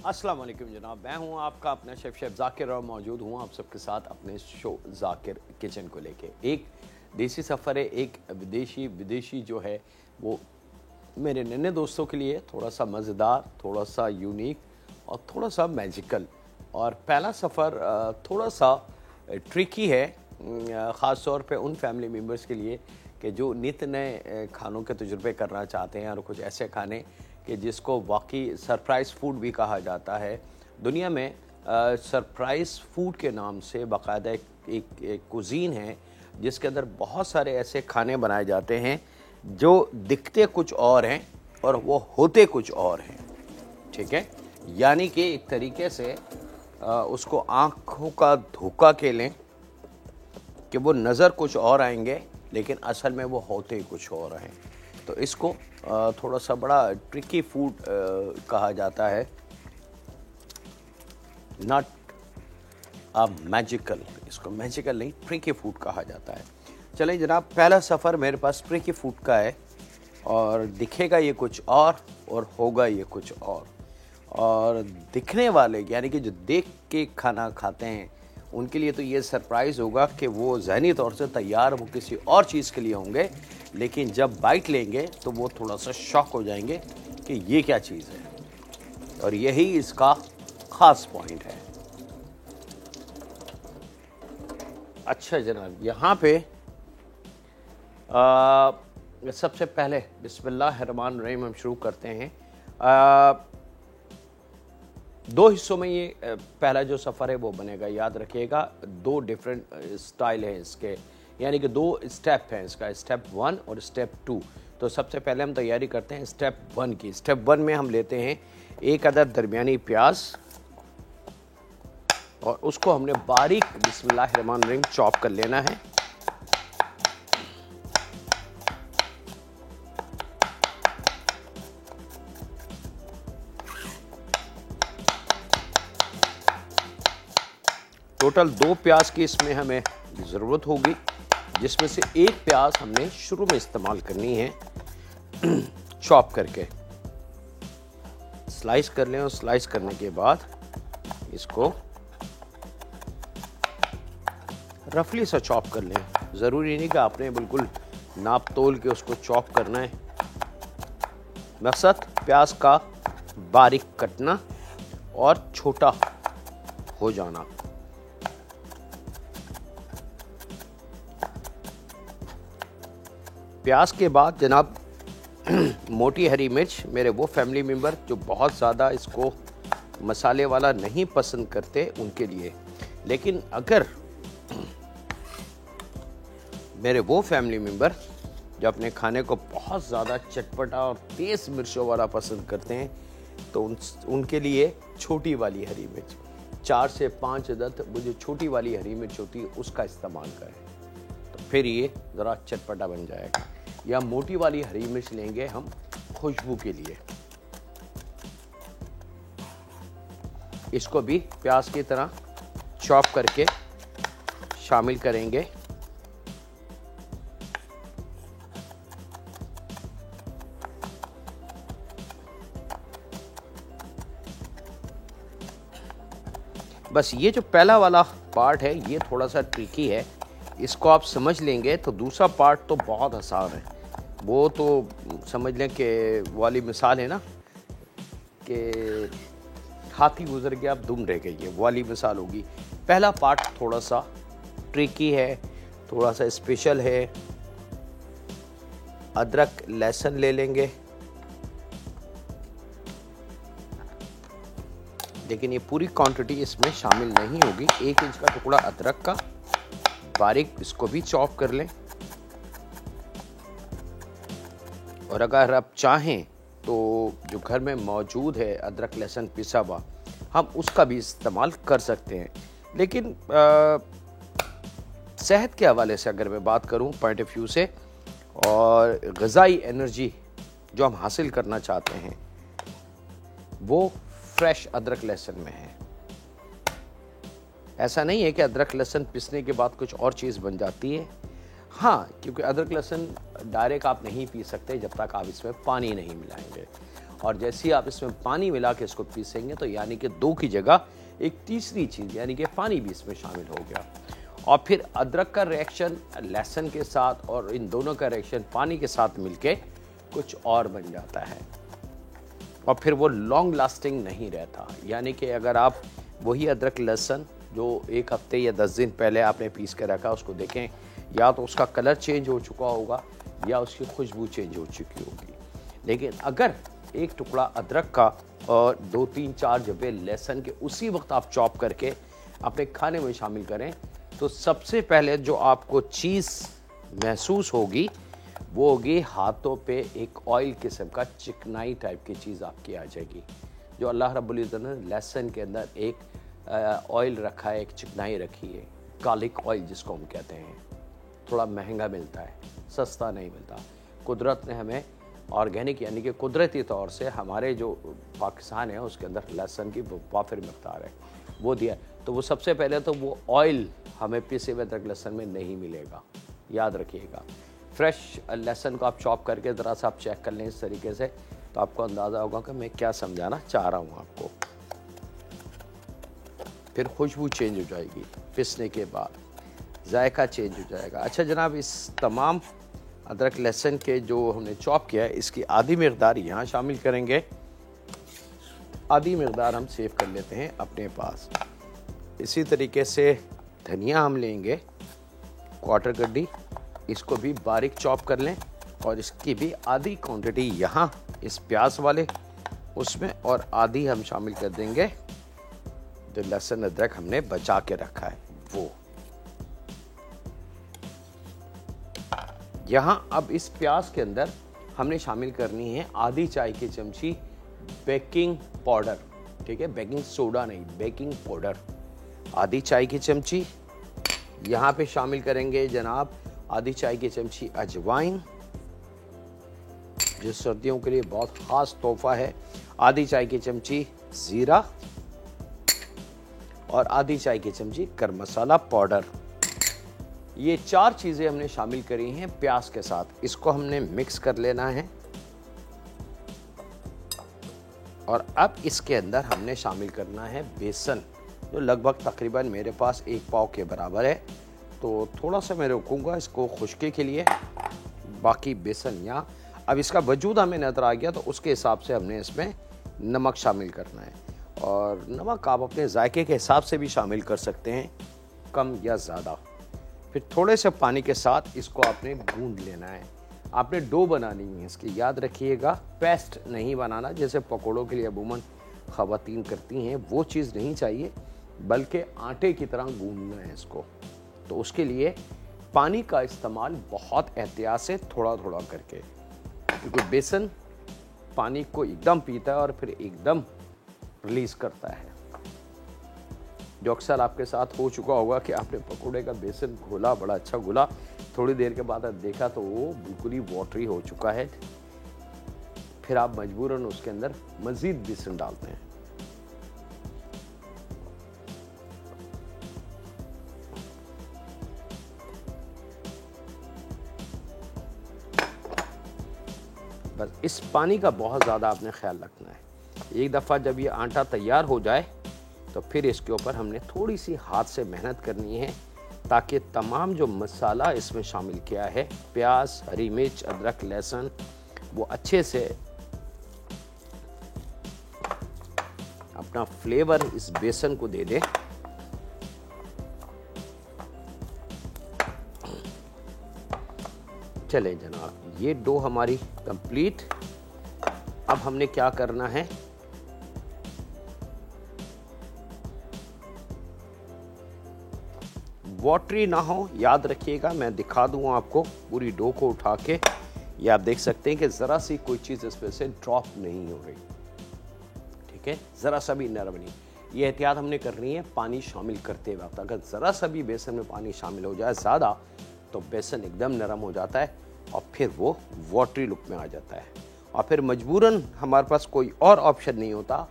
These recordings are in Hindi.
अस्सलाम वालेकुम जनाब, मैं हूं आपका अपना शेफ जाकिर और मौजूद हूं आप सबके साथ अपने शो जाकिर किचन को लेके। एक देसी सफ़र है, एक विदेशी जो है वो मेरे नन्हे दोस्तों के लिए थोड़ा सा मज़ेदार, थोड़ा सा यूनिक और थोड़ा सा मैजिकल। और पहला सफ़र थोड़ा सा ट्रिकी है, ख़ास तौर पे उन फैमिली मेम्बर्स के लिए कि जो नित नए खानों के तजुर्बे करना चाहते हैं और कुछ ऐसे खाने कि जिसको वाकई सरप्राइज़ फूड भी कहा जाता है। दुनिया में सरप्राइज़ फूड के नाम से बाकायदा एक कुज़ीन है जिसके अंदर बहुत सारे ऐसे खाने बनाए जाते हैं जो दिखते कुछ और हैं और वो होते कुछ और हैं। ठीक है, यानी कि एक तरीके से उसको आँखों का धोखा के लें कि वो नज़र कुछ और आएंगे लेकिन असल में वो होते कुछ और हैं। तो इसको थोड़ा सा बड़ा ट्रिकी फूड कहा जाता है, नॉट मैजिकल। इसको मैजिकल नहीं, ट्रिकी फूड कहा जाता है। चलिए जनाब, पहला सफ़र मेरे पास ट्रिकी फूड का है और दिखेगा ये कुछ और होगा ये कुछ और दिखने वाले यानी कि जो देख के खाना खाते हैं उनके लिए तो ये सरप्राइज़ होगा कि वो ज़हनी तौर से तैयार वो किसी और चीज़ के लिए होंगे, लेकिन जब बाइट लेंगे तो वो थोड़ा सा शॉक हो जाएंगे कि ये क्या चीज़ है। और यही इसका ख़ास पॉइंट है। अच्छा जनाब, यहाँ पे सबसे पहले बिस्मिल्लाहिर्रहमानिर्रहीम हम शुरू करते हैं। दो हिस्सों में ये पहला जो सफ़र है वो बनेगा, याद रखिएगा। दो डिफरेंट स्टाइल हैं इसके, यानी कि दो स्टेप हैं इसका, स्टेप 1 और स्टेप 2। तो सबसे पहले हम तैयारी करते हैं स्टेप 1 की। स्टेप 1 में हम लेते हैं एक अदद दरमियानी प्याज और उसको हमने बारीक बिस्मिल्लाहिर्रहमानिर्रहीम चॉप कर लेना है। टोटल 2 प्याज की इसमें हमें ज़रूरत होगी, जिसमें से एक प्याज हमने शुरू में इस्तेमाल करनी है चॉप करके। स्लाइस कर लें और स्लाइस करने के बाद इसको रफली सा चॉप कर लें। ज़रूरी नहीं कि आपने बिल्कुल नाप तोल के उसको चॉप करना है। मकसद प्याज का बारीक कटना और छोटा हो जाना। प्याज के बाद जनाब मोटी हरी मिर्च। मेरे वो फैमिली मेम्बर जो बहुत ज़्यादा इसको मसाले वाला नहीं पसंद करते उनके लिए, लेकिन अगर मेरे वो फैमिली मेम्बर जो अपने खाने को बहुत ज़्यादा चटपटा और तेज़ मिर्चों वाला पसंद करते हैं तो उनके लिए छोटी वाली हरी मिर्च 4 से 5 अदद वो जो छोटी वाली हरी मिर्च होती है उसका इस्तेमाल करें, तो फिर ये ज़रा चटपटा बन जाएगा। या मोटी वाली हरी मिर्च लेंगे हम खुशबू के लिए। इसको भी प्याज की तरह चॉप करके शामिल करेंगे। बस ये जो पहला वाला पार्ट है ये थोड़ा सा ट्रिकी है, इसको आप समझ लेंगे तो दूसरा पार्ट तो बहुत आसान है। वो तो समझ लें कि वाली मिसाल है ना कि हाथी गुजर गया अब दुम रह गई, है वाली मिसाल होगी। पहला पार्ट थोड़ा सा ट्रिकी है, थोड़ा सा स्पेशल है। अदरक लहसुन ले लेंगे, लेकिन ये पूरी क्वांटिटी इसमें शामिल नहीं होगी। 1 इंच का टुकड़ा अदरक का बारीक, इसको भी चॉप कर लें। और अगर आप चाहें तो जो घर में मौजूद है अदरक लहसुन पिसा हुआ, हम उसका भी इस्तेमाल कर सकते हैं। लेकिन सेहत के हवाले से अगर मैं बात करूं पॉइंट ऑफ व्यू से, और ग़िज़ाई एनर्जी जो हम हासिल करना चाहते हैं वो फ्रेश अदरक लहसुन में है। ऐसा नहीं है कि अदरक लहसुन पिसने के बाद कुछ और चीज़ बन जाती है। हाँ, क्योंकि अदरक लहसुन डायरेक्ट आप नहीं पी सकते जब तक आप इसमें पानी नहीं मिलाएंगे। और जैसे ही आप इसमें पानी मिला के इसको पीसेंगे तो यानी कि 2 की जगह एक तीसरी चीज़ यानी कि पानी भी इसमें शामिल हो गया। और फिर अदरक का रिएक्शन लहसुन के साथ और इन दोनों का रिएक्शन पानी के साथ मिलके कुछ और बन जाता है और फिर वो लॉन्ग लास्टिंग नहीं रहता। यानी कि अगर आप वही अदरक लहसुन जो 1 हफ्ते या 10 दिन पहले आपने पीस के रखा उसको देखें, या तो उसका कलर चेंज हो चुका होगा या उसकी खुशबू चेंज हो चुकी होगी। लेकिन अगर एक टुकड़ा अदरक का और 2, 3, 4 जबे लहसुन के उसी वक्त आप चॉप करके अपने खाने में शामिल करें तो सबसे पहले जो आपको चीज़ महसूस होगी वो होगी हाथों पे एक ऑयल किस्म का चिकनाई टाइप की चीज़ आपकी आ जाएगी। जो अल्लाह रब्बुल इज़्ज़त ने लहसुन के अंदर एक ऑयल रखा है, एक चिकनाई रखी है, गार्लिक ऑयल जिसको हम कहते हैं, थोड़ा महंगा मिलता है, सस्ता नहीं मिलता। कुदरत ने हमें ऑर्गेनिक यानी कि कुदरती तौर से हमारे जो पाकिस्तान है उसके अंदर लहसुन की वाफिर मकदार है वो दिया। तो वो सबसे पहले तो वो ऑयल हमें पिसे हुए अदरक लहसुन में नहीं मिलेगा, याद रखिएगा। फ्रेश लहसुन को आप चॉप करके ज़रा सा आप चेक कर लें इस तरीके से तो आपको अंदाज़ा होगा कि मैं क्या समझाना चाह रहा हूँ आपको। फिर खुशबू चेंज हो जाएगी, पिसने के बाद जायका चेंज हो जाएगा। अच्छा जनाब, इस तमाम अदरक लहसुन के जो हमने चॉप किया है इसकी आधी मकदार यहाँ शामिल करेंगे, आधी मकदार हम सेव कर लेते हैं अपने पास। इसी तरीके से धनिया हम लेंगे क्वार्टर गड्डी, इसको भी बारीक चॉप कर लें और इसकी भी आधी क्वांटिटी यहाँ इस प्याज वाले उसमें और आधी हम शामिल कर देंगे जो लहसुन अदरक हमने बचा के रखा है वो। यहाँ अब इस प्याज के अंदर हमने शामिल करनी है आधी चाय की चमची बेकिंग पाउडर, ठीक है, बेकिंग सोडा नहीं, बेकिंग पाउडर आधी चाय की चमची। यहाँ पे शामिल करेंगे जनाब आधी चाय की चमची अजवाइन जो सर्दियों के लिए बहुत ख़ास तोहफा है, आधी चाय की चमची ज़ीरा और आधी चाय की चमची गरम मसाला पाउडर। ये 4 चीज़ें हमने शामिल करी हैं प्याज के साथ। इसको हमने मिक्स कर लेना है और अब इसके अंदर हमने शामिल करना है बेसन जो लगभग तकरीबन मेरे पास 1 पाव के बराबर है। तो थोड़ा सा मैं रोकूंगा इसको खुश्की के लिए, बाकी बेसन यहाँ अब इसका वजूद हमें नज़र आ गया तो उसके हिसाब से हमने इसमें नमक शामिल करना है और नमक आप अपने जायके के हिसाब से भी शामिल कर सकते हैं, कम या ज़्यादा। फिर थोड़े से पानी के साथ इसको आपने गूंद लेना है। आपने डो बनानी है इसकी, याद रखिएगा, पेस्ट नहीं बनाना जैसे पकौड़ों के लिए अमूमन ख़वातीन करती हैं, वो चीज़ नहीं चाहिए, बल्कि आटे की तरह गूंदना है इसको। तो उसके लिए पानी का इस्तेमाल बहुत एहतियात से थोड़ा थोड़ा करके, क्योंकि बेसन पानी को एकदम पीता है और फिर एकदम रिलीज़ करता है। जो अक्सर आपके साथ हो चुका होगा कि आपने पकौड़े का बेसन घोला, बड़ा अच्छा घोला, थोड़ी देर के बाद आप देखा तो वो बिल्कुल ही वाटरी हो चुका है, फिर आप मजबूरन उसके अंदर मज़ीद बेसन डालते हैं। बस इस पानी का बहुत ज़्यादा आपने ख्याल रखना है। एक दफ़ा जब ये आटा तैयार हो जाए तो फिर इसके ऊपर हमने थोड़ी सी हाथ से मेहनत करनी है ताकि तमाम जो मसाला इसमें शामिल किया है, प्याज, हरी मिर्च, अदरक, लहसुन, वो अच्छे से अपना फ्लेवर इस बेसन को दे दे। चले जनाब, ये डो हमारी कंप्लीट। अब हमने क्या करना है, वाटरी ना हो, याद रखिएगा, मैं दिखा दूँ आपको पूरी डो को उठा के। ये आप देख सकते हैं कि ज़रा सी कोई चीज़ इसमें से ड्रॉप नहीं हो रही, ठीक है, ज़रा सा भी नरम नहीं। ये एहतियात हमने करनी है पानी शामिल करते वक्त। अगर ज़रा सा भी बेसन में पानी शामिल हो जाए ज़्यादा तो बेसन एकदम नरम हो जाता है और फिर वो वाटरी लुक में आ जाता है और फिर मजबूरन हमारे पास कोई और ऑप्शन नहीं होता,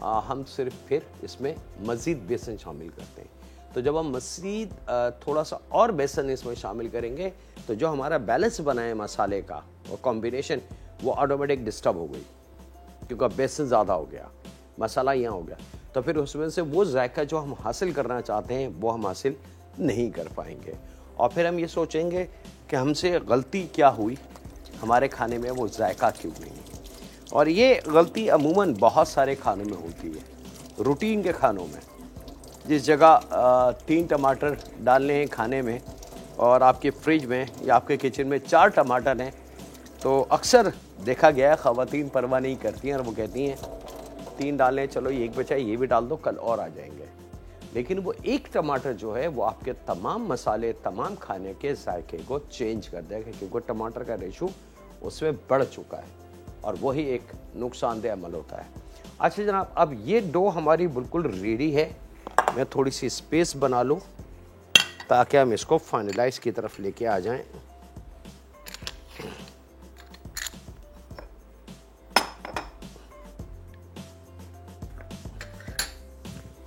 हम सिर्फ फिर इसमें मज़ीद बेसन शामिल करते हैं। तो जब हम मज़ीद थोड़ा सा और बेसन इसमें शामिल करेंगे तो जो हमारा बैलेंस बना है मसाले का, वो कॉम्बिनेशन, वो ऑटोमेटिक डिस्टर्ब हो गई। क्योंकि बेसन ज़्यादा हो गया, मसाला यहाँ हो गया, तो फिर उसमें से वो जायका जो हम हासिल करना चाहते हैं वो हम हासिल नहीं कर पाएंगे। और फिर हम ये सोचेंगे कि हमसे गलती क्या हुई, हमारे खाने में वो जायका क्यों नहीं। और ये गलती अमूमन बहुत सारे खानों में होती है। रूटीन के खानों में जिस जगह 3 टमाटर डालने हैं खाने में और आपके फ्रिज में या आपके किचन में 4 टमाटर हैं, तो अक्सर देखा गया है ख़वातीन परवाह नहीं करती हैं और वो कहती हैं 3 डालें, चलो ये एक बचा ये भी डाल दो, कल और आ जाएंगे। लेकिन वो एक टमाटर जो है वो आपके तमाम मसाले, तमाम खाने के जायके को चेंज कर देगा, क्योंकि टमाटर का रेशो उसमें बढ़ चुका है और वही एक नुकसानदेह अमल होता है। अच्छा जनाब, अब ये डो हमारी बिल्कुल रेडी है। मैं थोड़ी सी स्पेस बना लूँ ताकि हम इसको फाइनलाइज की तरफ लेके आ जाएं।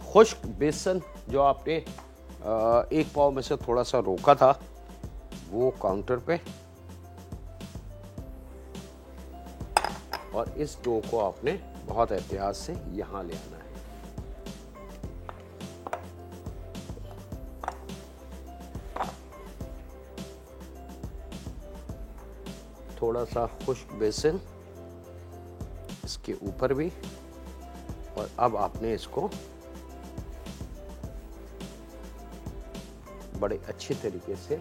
खुश्क बेसन जो आपने 1 पाव में से थोड़ा सा रोका था वो काउंटर पे, और इस डो को आपने बहुत एहतियात से यहाँ ले आना है। थोड़ा सा खुश्क बेसन इसके ऊपर भी, और अब आपने इसको बड़े अच्छे तरीके से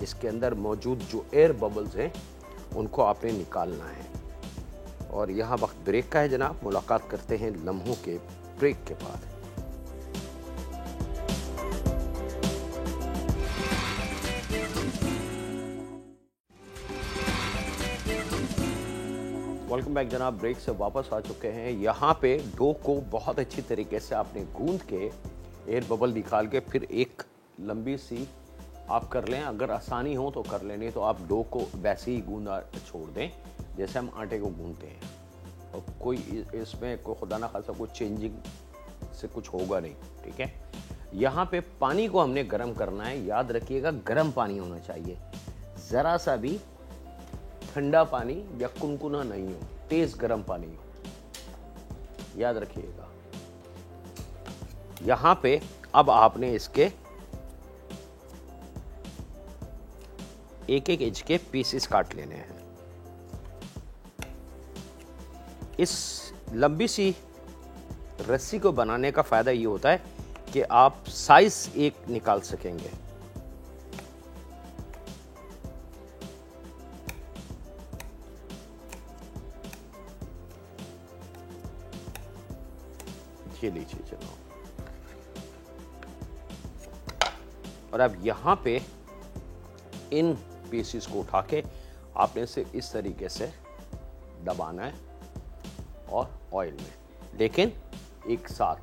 इसके अंदर मौजूद जो एयर बबल्स हैं उनको आपने निकालना है। और यहाँ वक्त ब्रेक का है जनाब, मुलाकात करते हैं लम्हों के ब्रेक के बाद। वेलकम बैक जनाब, ब्रेक से वापस आ चुके हैं। यहाँ पे डो को बहुत अच्छी तरीके से आपने गूंद के एयर बबल निकाल के फिर एक लंबी सी आप कर लें, अगर आसानी हो तो कर लें, नहीं तो आप डो को वैसे ही गूंदा छोड़ दें जैसे हम आटे को गूंदते हैं, और कोई इसमें कोई खुदा ना खासा कुछ चेंजिंग से कुछ होगा नहीं, ठीक है। यहाँ पे पानी को हमने गर्म करना है, याद रखिएगा गर्म पानी होना चाहिए, ज़रा सा भी ठंडा पानी या कुनकुना नहीं हो, तेज गर्म पानी हो, याद रखिएगा। यहां पे अब आपने इसके 1-1 इंच के पीसेस काट लेने हैं। इस लंबी सी रस्सी को बनाने का फायदा ये होता है कि आप साइज एक निकाल सकेंगे। ये लीजिए जनाब, और अब यहां पे इन पीसेस को उठा के आपने इसे इस तरीके से दबाना है और ऑयल में, लेकिन एक साथ,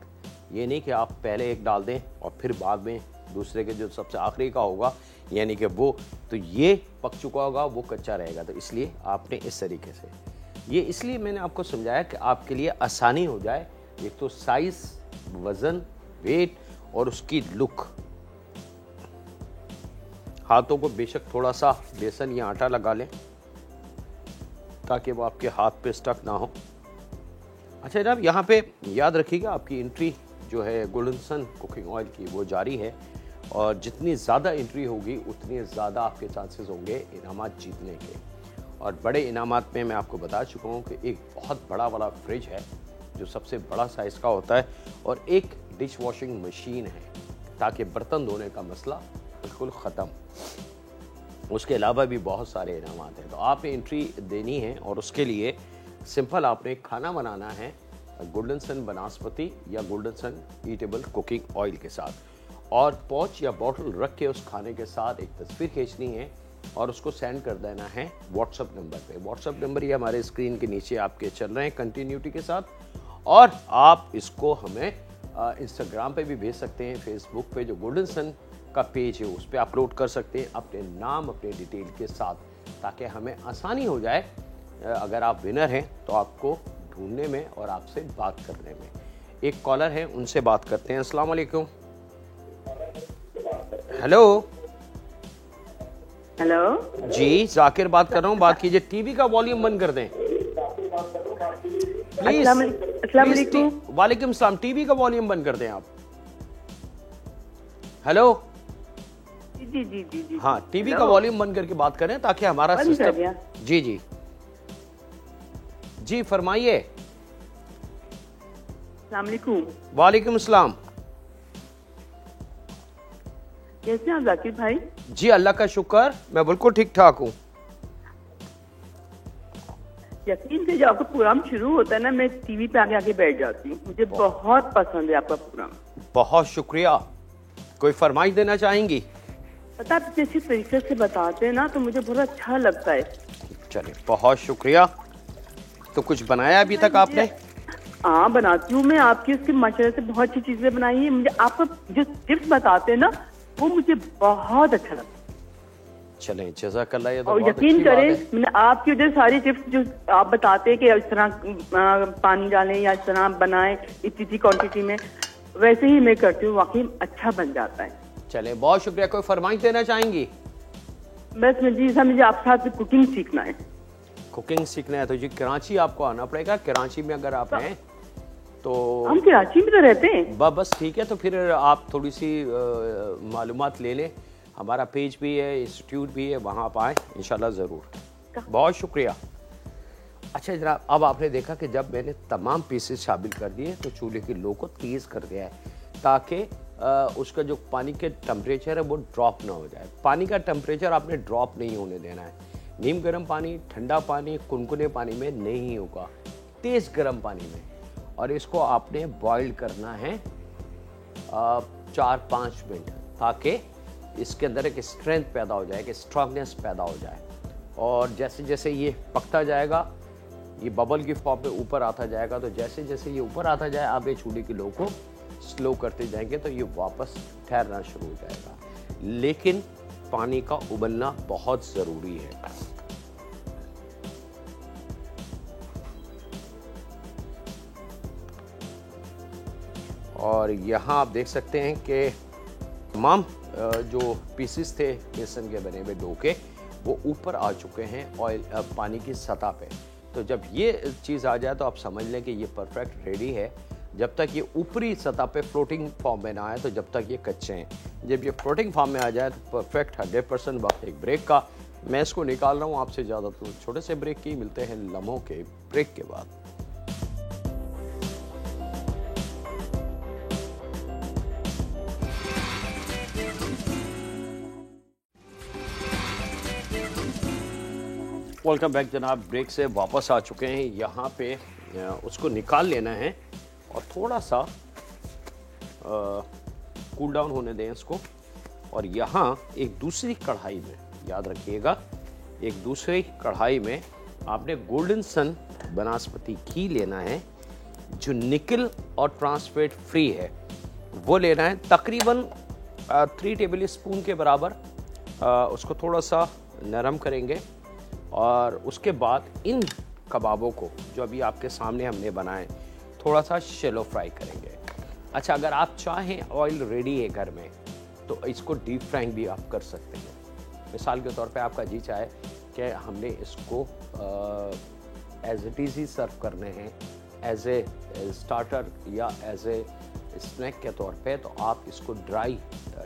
ये नहीं कि आप पहले एक डाल दें और फिर बाद में दूसरे के जो सबसे आखिरी का होगा, यानी कि वो तो ये पक चुका होगा वो कच्चा रहेगा। तो इसलिए आपने इस तरीके से, ये इसलिए मैंने आपको समझाया कि आपके लिए आसानी हो जाए, एक तो साइज, वजन, वेट और उसकी लुक। हाथों को बेशक थोड़ा सा बेसन या आटा लगा लें ताकि वो आपके हाथ पे स्टक ना हो। अच्छा जनाब, यहाँ पे याद रखिएगा आपकी एंट्री जो है गोल्डन सन कुकिंग ऑयल की वो जारी है, और जितनी ज़्यादा एंट्री होगी उतनी ज़्यादा आपके चांसेस होंगे इनामात जीतने के। और बड़े इनामात में मैं आपको बता चुका हूँ कि एक बहुत बड़ा वाला फ्रिज है जो सबसे बड़ा साइज़ का होता है, और एक डिश वॉशिंग मशीन है ताकि बर्तन धोने का मसला बिल्कुल ख़त्म। उसके अलावा भी बहुत सारे इनामात हैं, तो आपने एंट्री देनी है, और उसके लिए सिंपल आपने खाना बनाना है गोल्डन सन बनास्पति या गोल्डन सन ईटेबल कुकिंग ऑयल के साथ, और पॉच या बॉटल रख के उस खाने के साथ एक तस्वीर खींचनी है और उसको सेंड कर देना है व्हाट्सएप नंबर पे। व्हाट्सएप नंबर ये हमारे स्क्रीन के नीचे आपके चल रहे हैं कंटिन्यूटी के साथ, और आप इसको हमें इंस्टाग्राम पे भी भेज सकते हैं, फेसबुक पे जो गोल्डन सन का पेज है उस पर अपलोड कर सकते हैं अपने नाम, अपने डिटेल के साथ, ताकि हमें आसानी हो जाए अगर आप विनर हैं तो आपको ढूंढने में और आपसे बात करने में। एक कॉलर है, उनसे बात करते हैं। अस्सलाम वालेकुम। हेलो हेलो जी, जाकिर बात कर रहा हूँ, बात कीजिए। टीवी का वॉल्यूम बंद कर दें। प्लीज अस्सलाम वालेकुम। वालेकुम सलाम। टीवी का वॉल्यूम बंद कर दें आप। हेलो। जी जी जी जी। हाँ, टीवी का वॉल्यूम बंद करके बात करें ताकि हमारा बंद कर सिस्टम। दिया? जी जी जी, फरमाइए। अस्सलाम वालेकुम। वालेकुम सलाम। कैसे हैं आप जाकिर भाई? जी अल्लाह का शुक्र, मैं बिल्कुल ठीक ठाक हूँ। यकीन से जब आपका प्रोग्राम शुरू होता है ना, मैं टीवी पे आगे आगे बैठ जाती हूँ। मुझे बहुत पसंद है आपका प्रोग्राम। बहुत शुक्रिया। कोई फरमाइश देना चाहेंगी? पता आप जैसे तरीके से बताते हैं ना तो मुझे बहुत अच्छा लगता है। चलिए, बहुत शुक्रिया। तो कुछ बनाया अभी तक आपने? हाँ, बनाती हूँ मैं। आपकी उसकी माशाल्लाह से बहुत अच्छी चीजें बनाई हैं। मुझे आप जो टिप्स बताते हैं ना वो मुझे बहुत अच्छा लगता है। चलें, जज़ाकल्लाह। ये तो और बहुत यकीन अच्छी बात करें, है। मैंने आपकी जो सारी टिप्स जो आप बताते हैं कि इस तरह पानी डालें या इस तरह बनाएं इतनी क्वांटिटी में, वैसे ही मैं करती हूँ। वाकई अच्छा बन जाता है। चलें, बहुत शुक्रिया। कोई फरमाइश देना चाहेंगी? बस मुझे आपके साथ कुकिंग सीखना है। कुकिंग सीखना है तो जी कराची आपको आना पड़ेगा। कराची में अगर आप हैं तो हम कराची में तो रहते हैं। बस ठीक है। तो फिर आप थोड़ी सी मालूमात ले लें। हमारा पेज भी है, इंस्टीट्यूट भी है, वहाँ आप आएँ इंशाल्लाह ज़रूर। बहुत शुक्रिया। अच्छा जनाब, अब आपने देखा कि जब मैंने तमाम पीसेस शामिल कर दिए तो चूल्हे की लो को तेज़ कर दिया है ताकि उसका जो पानी के टेम्परेचर है वो ड्रॉप ना हो जाए। पानी का टेम्परेचर आपने ड्रॉप नहीं होने देना है। नीम गर्म पानी, ठंडा पानी, कुनकुने पानी में नहीं होगा, तेज़ गर्म पानी में। और इसको आपने बॉईल करना है 4-5 मिनट ताकि इसके अंदर एक स्ट्रेंथ पैदा हो जाए, एक स्ट्रांगनेस पैदा हो जाए। और जैसे जैसे ये पकता जाएगा, ये बबल की फॉर्म में ऊपर आता जाएगा, तो जैसे जैसे ये ऊपर आता जाए आप ये चूल्हे की लो को स्लो करते जाएंगे तो ये वापस ठहरना शुरू हो जाएगा। लेकिन पानी का उबलना बहुत ज़रूरी है। और यहाँ आप देख सकते हैं कि तमाम जो पीसेस थे बेसन के बने हुए डो के, वो ऊपर आ चुके हैं ऑयल पानी की सतह पे। तो जब ये चीज़ आ जाए तो आप समझ लें कि ये परफेक्ट रेडी है। जब तक ये ऊपरी सतह पे फ्लोटिंग फॉर्म में ना आए तो जब तक ये कच्चे हैं। जब ये फ्लोटिंग फॉर्म में आ जाए तो परफेक्ट 100% वक्त एक ब्रेक का मैं इसको निकाल रहा हूँ आपसे। ज़्यादा तो छोटे से ब्रेक की मिलते हैं लम्हों के ब्रेक के बाद। वेलकम बैक जनाब। ब्रेक से वापस आ चुके हैं। यहाँ पे उसको निकाल लेना है और थोड़ा सा कूल डाउन होने दें इसको। और यहाँ एक दूसरी कढ़ाई में, याद रखिएगा, एक दूसरी कढ़ाई में आपने गोल्डन सन बनास्पति घी लेना है जो निकल और ट्रांसफैट फ्री है, वो लेना है तकरीबन 3 टेबल स्पून के बराबर। उसको थोड़ा सा नरम करेंगे और उसके बाद इन कबाबों को जो अभी आपके सामने हमने बनाए थोड़ा सा शैलो फ्राई करेंगे। अच्छा, अगर आप चाहें ऑयल रेडी है घर में तो इसको डीप फ्राइंग भी आप कर सकते हैं। मिसाल के तौर पे आपका जी चाहे कि हमने इसको एज इट इज़ ही सर्व करने हैं, एज ए स्टार्टर या एज ए स्नैक के तौर पे, तो आप इसको ड्राई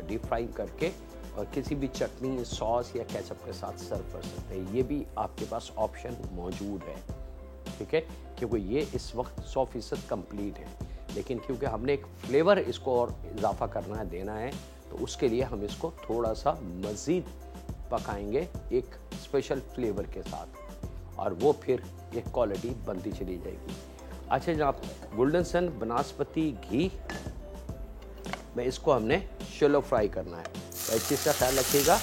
डीप फ्राइंग करके और किसी भी चटनी, सॉस या केचप के साथ सर्व कर सकते हैं। ये भी आपके पास ऑप्शन मौजूद है, ठीक है, क्योंकि ये इस वक्त 100% कंप्लीट है। लेकिन क्योंकि हमने एक फ्लेवर इसको और इजाफा करना है, देना है, तो उसके लिए हम इसको थोड़ा सा मज़ीद पकाएंगे एक स्पेशल फ्लेवर के साथ, और वो फिर एक क्वालिटी बनती चली जाएगी। अच्छा जनाब, गोल्डन सन बनास्पति घी में इसको हमने शैलो फ्राई करना है। तो इस चीज़ का ख्याल रखिएगा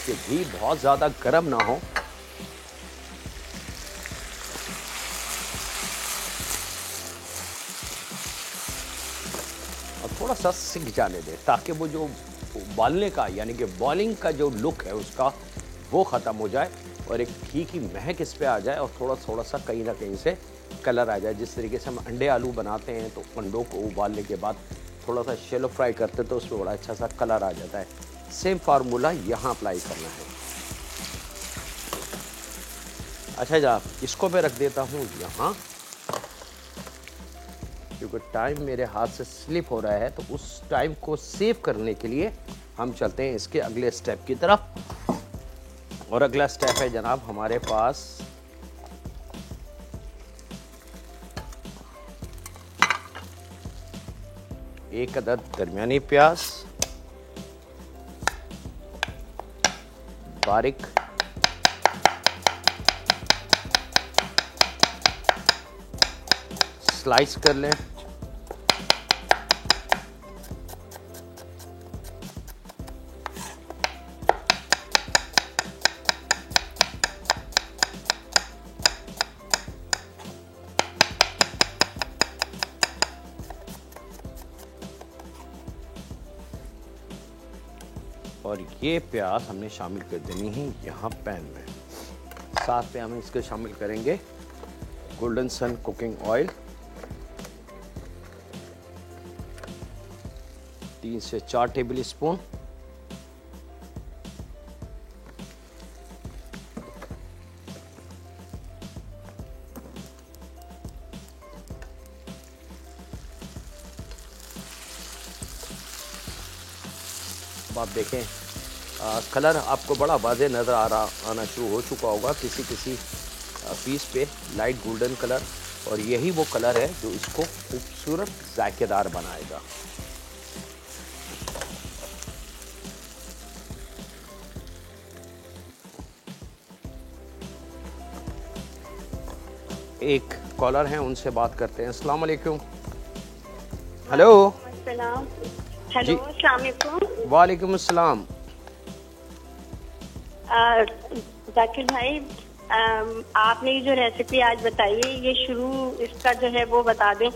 कि घी बहुत ज़्यादा गर्म ना हो। और थोड़ा सा सिक जाने दें ताकि वो जो उबालने का यानी कि बॉइलिंग का जो लुक है उसका वो ख़त्म हो जाए और एक घी की महक इस पे आ जाए और थोड़ा सा कहीं ना कहीं से कलर आ जाए। जिस तरीके से हम अंडे आलू बनाते हैं तो अंडों को उबालने के बाद थोड़ा सा शैलो फ्राई करते हैं तो उसमें बड़ा अच्छा सा कलर आ जाता है। सेम फार्मूला यहाँ अप्लाई करना है। अच्छा जनाब, इसको मैं रख देता हूँ यहाँ क्योंकि टाइम मेरे हाथ से स्लिप हो रहा है, तो उस टाइम को सेव करने के लिए हम चलते हैं इसके अगले स्टेप की तरफ। और अगला स्टेप है जनाब हमारे पास एक अदद दरमियानी प्याज बारीक स्लाइस कर लें। और ये प्याज हमने शामिल कर देनी है यहाँ पैन में। साथ में हम इसके शामिल करेंगे गोल्डन सन कुकिंग ऑयल 3 से 4 टेबल स्पून। अब आप देखें कलर आपको बड़ा वाज़े नज़र आना शुरू हो चुका होगा किसी पीस पे, लाइट गोल्डन कलर। और यही वो कलर है जो इसको खूबसूरत जायकेदार बनाएगा। एक कॉलर हैं, उनसे बात करते हैं। अस्सलाम वालेकुम। हेलो। हेलो, अस्सलाम वालेकुम। वालेकुम अस्सलाम। जाकिर भाई, आपने ये जो रेसिपी आज बताई है, ये शुरू इसका जो है वो बता दें।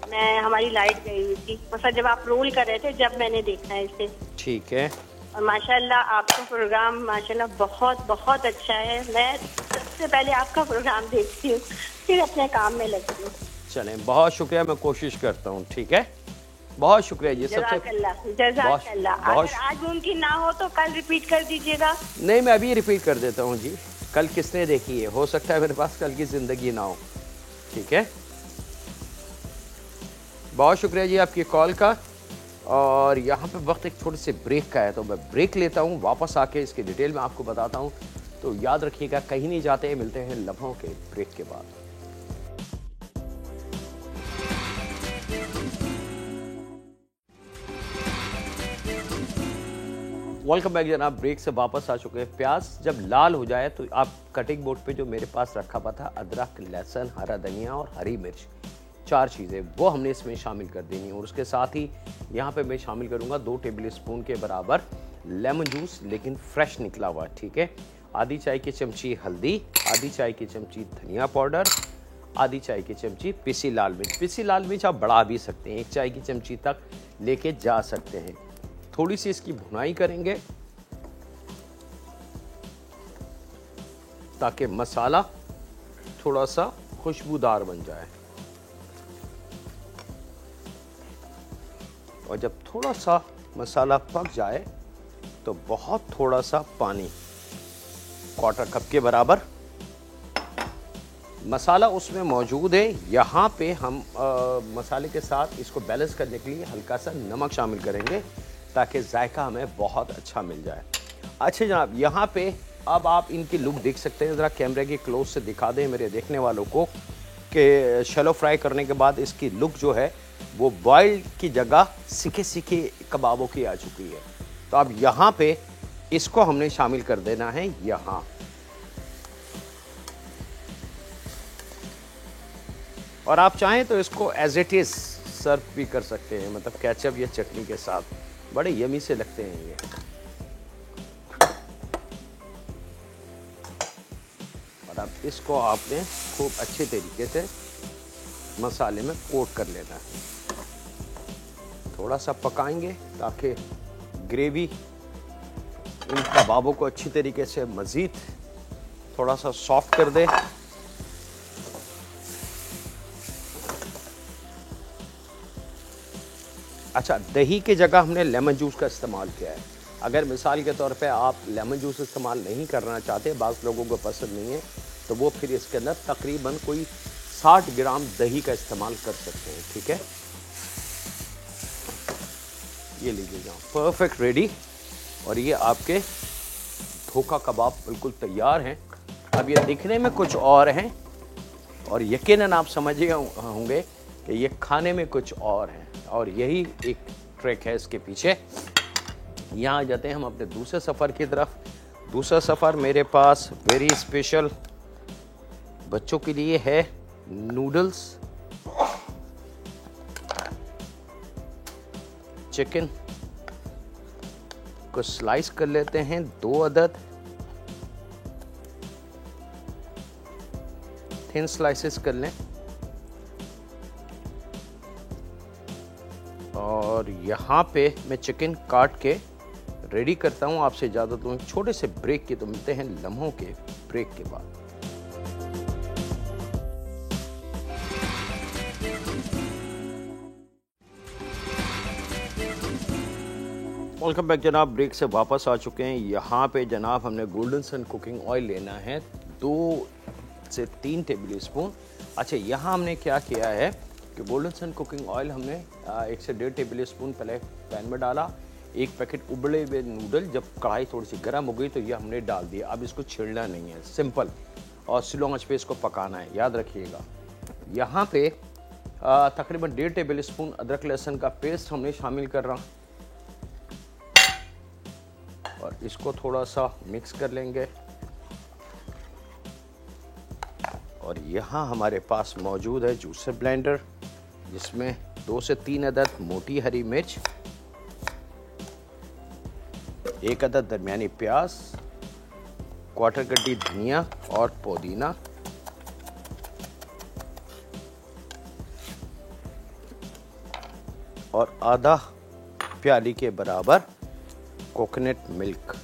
मैं हमारी लाइट गई हुई थी, मतलब जब आप रोल कर रहे थे जब मैंने देखा है इसे। ठीक है। और माशाल्लाह आपका प्रोग्राम माशाल्लाह बहुत बहुत अच्छा है। मैं सबसे पहले आपका प्रोग्राम देखती हूँ, फिर अपने काम में लगती हूँ। चलें, बहुत शुक्रिया, मैं कोशिश करता हूँ। ठीक है, बहुत शुक्रिया जी। जज़ाकल्लाह। अगर आज मुमकिन ना हो तो कल रिपीट कर दीजिएगा। नहीं, मैं अभी रिपीट कर देता हूँ जी। कल किसने देखी है, हो सकता है मेरे पास कल की ज़िंदगी ना हो। ठीक है, बहुत शुक्रिया जी आपकी कॉल का। और यहाँ पे वक्त एक छोटे से ब्रेक का है, तो मैं ब्रेक लेता हूँ, वापस आके इसकी डिटेल में आपको बताता हूँ। तो याद रखिएगा, कहीं नहीं जाते, मिलते हैं लम्हों के ब्रेक के बाद। वेलकम बैक जनाब, ब्रेक से वापस आ चुके हैं। प्याज जब लाल हो जाए तो आप कटिंग बोर्ड पे जो मेरे पास रखा हुआ था अदरक, लहसुन, हरा धनिया और हरी मिर्च, 4 चीज़ें वो हमने इसमें शामिल कर देनी है। और उसके साथ ही यहाँ पे मैं शामिल करूँगा 2 टेबल स्पून के बराबर लेमन जूस, लेकिन फ्रेश निकला हुआ। ठीक है, आधी चाय की चमची हल्दी, आधी चाय की चमची धनिया पाउडर, आधी चाय की चमची पिसी लाल मिर्च। पिसी लाल मिर्च आप बढ़ा भी सकते हैं, 1 चाय की चमची तक लेके जा सकते हैं। थोड़ी सी इसकी भुनाई करेंगे ताकि मसाला थोड़ा सा खुशबूदार बन जाए। और जब थोड़ा सा मसाला पक जाए तो बहुत थोड़ा सा पानी, 1/4 कप के बराबर मसाला उसमें मौजूद है। यहाँ पे हम मसाले के साथ इसको बैलेंस करने के लिए हल्का सा नमक शामिल करेंगे ताकि जायका हमें बहुत अच्छा मिल जाए। अच्छा जनाब, यहाँ पे अब आप इनकी लुक देख सकते हैं। ज़रा कैमरे के क्लोज से दिखा दें मेरे देखने वालों को कि शैलो फ्राई करने के बाद इसकी लुक जो है वो बॉइल्ड की जगह सीखे सीखे कबाबों की आ चुकी है। तो अब यहाँ पे इसको हमने शामिल कर देना है यहाँ। और आप चाहें तो इसको एज इट इज़ सर्व भी कर सकते हैं, मतलब केचप या चटनी के साथ। बड़े यमी से लगते हैं ये। और अब इसको आपने खूब अच्छे तरीके से मसाले में कोट कर लेना है। थोड़ा सा पकाएंगे ताकि ग्रेवी इन कबाबों को अच्छी तरीके से मज़ीद थोड़ा सा सॉफ्ट कर दे। अच्छा, दही की जगह हमने लेमन जूस का इस्तेमाल किया है। अगर मिसाल के तौर पे आप लेमन जूस इस्तेमाल नहीं करना चाहते, बाज़ लोगों को पसंद नहीं है, तो वो फिर इसके अंदर तकरीबन कोई 60 ग्राम दही का इस्तेमाल कर सकते हैं। ठीक है, ये लीजिए जाओ, परफेक्ट रेडी। और ये आपके धोखा कबाब बिल्कुल तैयार हैं। अब ये दिखने में कुछ और हैं और यकीनन आप समझ गए होंगे कि ये खाने में कुछ और हैं, और यही एक ट्रिक है इसके पीछे। यहाँ आ जाते हैं हम अपने दूसरे सफ़र की तरफ। दूसरा सफ़र मेरे पास वेरी स्पेशल बच्चों के लिए है। नूडल्स, चिकन को स्लाइस कर लेते हैं 2 अदद, थिन स्लाइसेस कर लें। और यहाँ पे मैं चिकन काट के रेडी करता हूँ। आपसे ज़्यादा तो छोटे से ब्रेक के तो मिलते हैं लम्हों के ब्रेक के बाद। वेलकम बैक जनाब, ब्रेक से वापस आ चुके हैं। यहाँ पे जनाब हमने गोल्डन सन कुकिंग ऑयल लेना है 2 से 3 टेबल स्पून। अच्छा, यहाँ हमने क्या किया है कि गोल्डन सन कुकिंग ऑयल हमने 1 से 1.5 टेबल स्पून पहले पैन में डाला। 1 पैकेट उबले हुए नूडल, जब कढ़ाई थोड़ी सी गर्म हो गई तो ये हमने डाल दिया। अब इसको छिड़ना नहीं है, सिंपल और स्लो आंच पे इसको पकाना है, याद रखिएगा। यहाँ पे तकरीबन 1.5 टेबल स्पून अदरक लहसुन का पेस्ट हमने शामिल कर रहा, और इसको थोड़ा सा मिक्स कर लेंगे। और यहाँ हमारे पास मौजूद है जूसर ब्लेंडर, जिसमें 2 से 3 अदद मोटी हरी मिर्च, 1 अदद दरमियानी प्याज, 1/4 गड्डी धनिया और पुदीना, और आधा प्याली के बराबर कोकोनट मिल्क।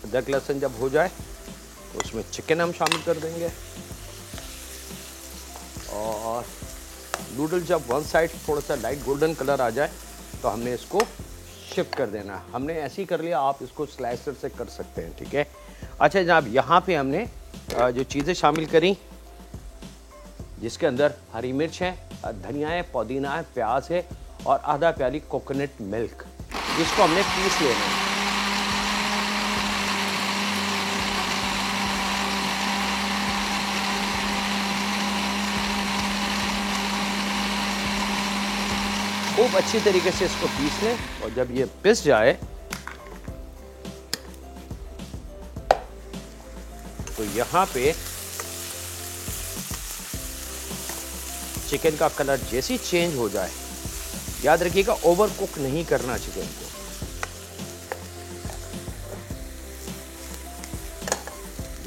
अदरक लहसुन जब हो जाए तो उसमें चिकन हम शामिल कर देंगे, और नूडल जब वन साइड थोड़ा सा लाइट गोल्डन कलर आ जाए तो हमने इसको शिफ्ट कर देना। हमने ऐसे ही कर लिया, आप इसको स्लाइसर से कर सकते हैं, ठीक है। अच्छा जनाब, यहाँ पे हमने जो चीज़ें शामिल करी, जिसके अंदर हरी मिर्च है, धनिया है, पुदीना है, प्याज है, और आधा प्याली कोकोनट मिल्क, जिसको हमने पीस लेना है। खूब अच्छी तरीके से इसको पीस लें, और जब ये पिस जाए तो यहाँ पे चिकन का कलर जैसे ही चेंज हो जाए, याद रखिएगा ओवर कुक नहीं करना चिकन को।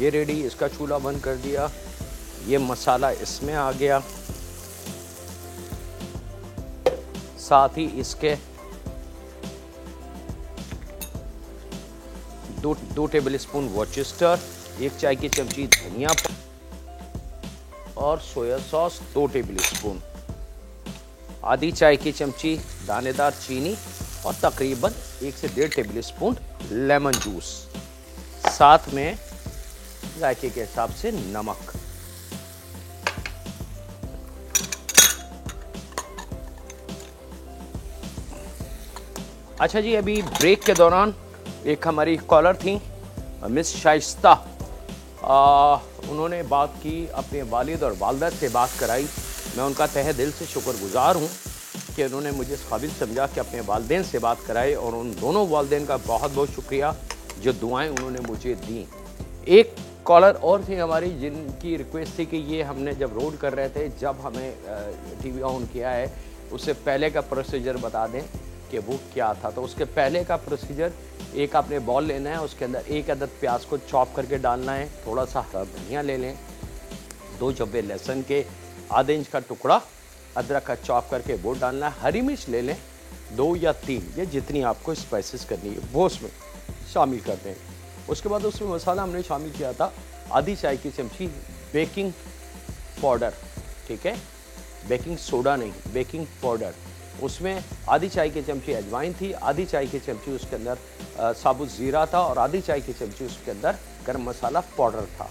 ये रेडी, इसका चूल्हा बंद कर दिया। ये मसाला इसमें आ गया, साथ ही इसके 2 टेबल स्पून वॉर्चेस्टर, 1 चाय की चमची धनिया और सोया सॉस 2 टेबल स्पून, आधी चाय की चमची दानेदार चीनी, और तकरीबन 1 से 1.5 टेबल स्पून लेमन जूस, साथ में जायके के हिसाब से नमक। अच्छा जी, अभी ब्रेक के दौरान एक हमारी कॉलर थी मिस शाइस्ता, उन्होंने बात की, अपने वालिद और वालदा से बात कराई। मैं उनका तहे दिल से शुक्रगुजार हूँ कि उन्होंने मुझे इस काबिल समझा कि अपने वालिदैन से बात कराए, और उन दोनों वालिदैन का बहुत बहुत शुक्रिया जो दुआएं उन्होंने मुझे दी। एक कॉलर और थी हमारी, जिनकी रिक्वेस्ट थी कि ये हमने जब रोड कर रहे थे, जब हमें टीवी ऑन किया है, उससे पहले का प्रोसीजर बता दें कि वो क्या था। तो उसके पहले का प्रोसीजर, एक आपने बॉल लेना है, उसके अंदर 1 अदद प्याज को चॉप करके डालना है, थोड़ा सा धनिया ले लें, 2 जब्बे लहसुन के, आधे इंच का टुकड़ा अदरक का चॉप करके वो डालना है, हरी मिर्च ले लें 2 या 3, ये जितनी आपको स्पाइसेस करनी है वो उसमें शामिल कर दें। उसके बाद उसमें मसाला हमने शामिल किया था आधी चाय की चमची बेकिंग पाउडर, ठीक है, बेकिंग सोडा नहीं, बेकिंग पाउडर। उसमें आधी चाय की चमची अजवाइन थी, आधी चाय की चमची उसके अंदर साबुत ज़ीरा था और आधी चाय की चमची उसके अंदर गरम मसाला पाउडर था,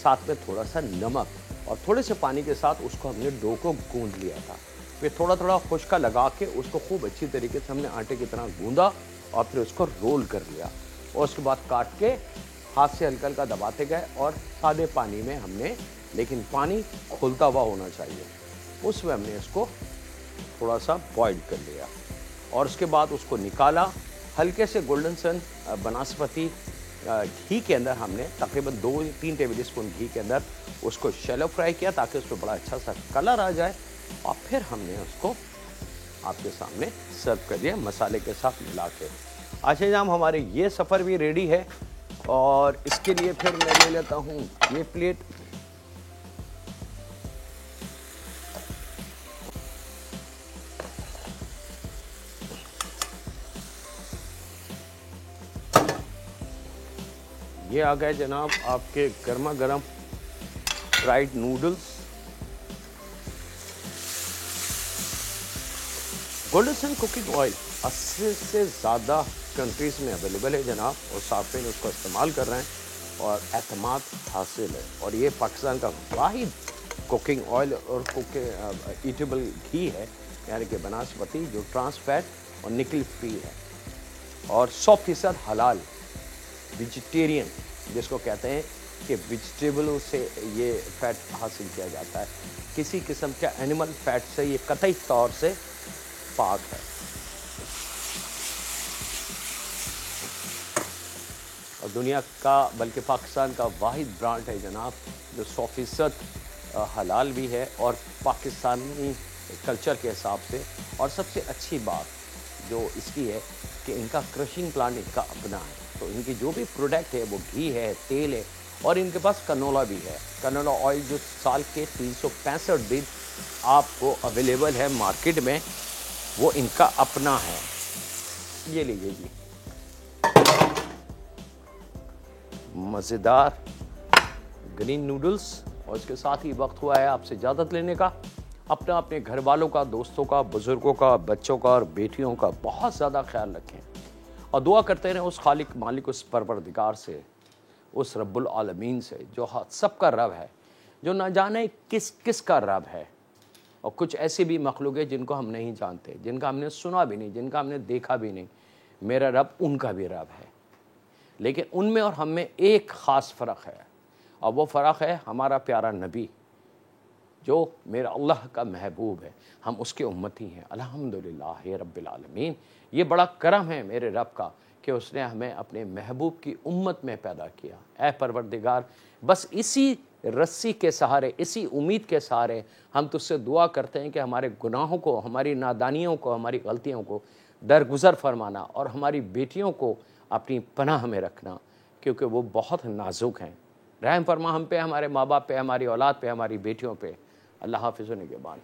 साथ में थोड़ा सा नमक और थोड़े से पानी के साथ उसको हमने डो को गूंद लिया था। फिर थोड़ा थोड़ा खुश्का लगा के उसको खूब अच्छी तरीके से हमने आटे की तरह गूंदा और फिर उसको रोल कर लिया और उसके बाद काट के हाथ से हल्का हल्का दबाते गए और सादे पानी में हमने, लेकिन पानी खौलता हुआ होना चाहिए, उसमें हमने इसको थोड़ा सा बॉईल कर लिया और उसके बाद उसको निकाला। हल्के से गोल्डन सन बनास्पति घी के अंदर हमने तकरीबन 2-3 टेबल स्पून घी के अंदर उसको शैलो फ्राई किया ताकि उसमें बड़ा अच्छा सा कलर आ जाए और फिर हमने उसको आपके सामने सर्व कर दिया मसाले के साथ मिला के। अच्छा जाम, हमारे ये सफ़र भी रेडी है और इसके लिए फिर मैं ले लेता हूँ ये प्लेट। ये आ गए जनाब आपके गर्मा गर्म फ्राइड नूडल्स। गोल्डन सन कुकिंग ऑयल 80 से ज़्यादा कंट्रीज़ में अवेलेबल है जनाब और साफिन उसको इस्तेमाल कर रहे हैं और एतमाद हासिल है। और ये पाकिस्तान का वाहिद कुकिंग ऑयल और ईटेबल घी है, यानी कि बनास्पति, जो ट्रांस फैट और निकल फ्री है और 100% हलाल वेजिटेरियन, जिसको कहते हैं कि वेजिटेबलों से ये फैट हासिल किया जाता है, किसी किस्म के एनिमल फैट से ये कतई तौर से पाक है। और दुनिया का बल्कि पाकिस्तान का वाहिद ब्रांड है जनाब जो 100% हलाल भी है और पाकिस्तानी कल्चर के हिसाब से। और सबसे अच्छी बात जो इसकी है कि इनका क्रशिंग प्लांट इनका अपना है, तो इनकी जो भी प्रोडक्ट है वो घी है, तेल है और इनके पास कनोला भी है। कनोला ऑयल जो साल के 365 दिन आपको अवेलेबल है मार्केट में, वो इनका अपना है। ये लीजिए जी, मज़ेदार ग्रीन नूडल्स। और इसके साथ ही वक्त हुआ है आपसे इजाज़त लेने का। अपने घर वालों का, दोस्तों का, बुज़ुर्गों का, बच्चों का और बेटियों का बहुत ज़्यादा ख्याल रखें और दुआ करते रहें उस खालिक मालिक, उस परवरदिगार से, उस रब्बुल आलमीन से जो सबका रब है, जो ना जाने किस किस का रब है। और कुछ ऐसे भी मखलूक है जिनको हम नहीं जानते, जिनका हमने सुना भी नहीं, जिनका हमने देखा भी नहीं। मेरा रब उनका भी रब है, लेकिन उनमें और हम में एक ख़ास फ़र्क है और वो फ़र्क है हमारा प्यारा नबी जो मेरा अल्लाह का महबूब है, हम उसके उम्मती हैं। अल्हम्दुलिल्लाह रब्बिल आलमीन। ये बड़ा करम है मेरे रब का कि उसने हमें अपने महबूब की उम्मत में पैदा किया। ऐ परवरदिगार, बस इसी रस्सी के सहारे, इसी उम्मीद के सहारे हम तुझसे दुआ करते हैं कि हमारे गुनाहों को, हमारी नादानियों को, हमारी गलतियों को दरगुज़र फरमाना और हमारी बेटियों को अपनी पनाह में रखना, क्योंकि वो बहुत नाजुक हैं। रहम फरमा हम पे, हमारे माँ बाप पे, हमारी औलाद पे, हमारी बेटियों पे। अल्लाह हाफ़िज़ व निगहबान।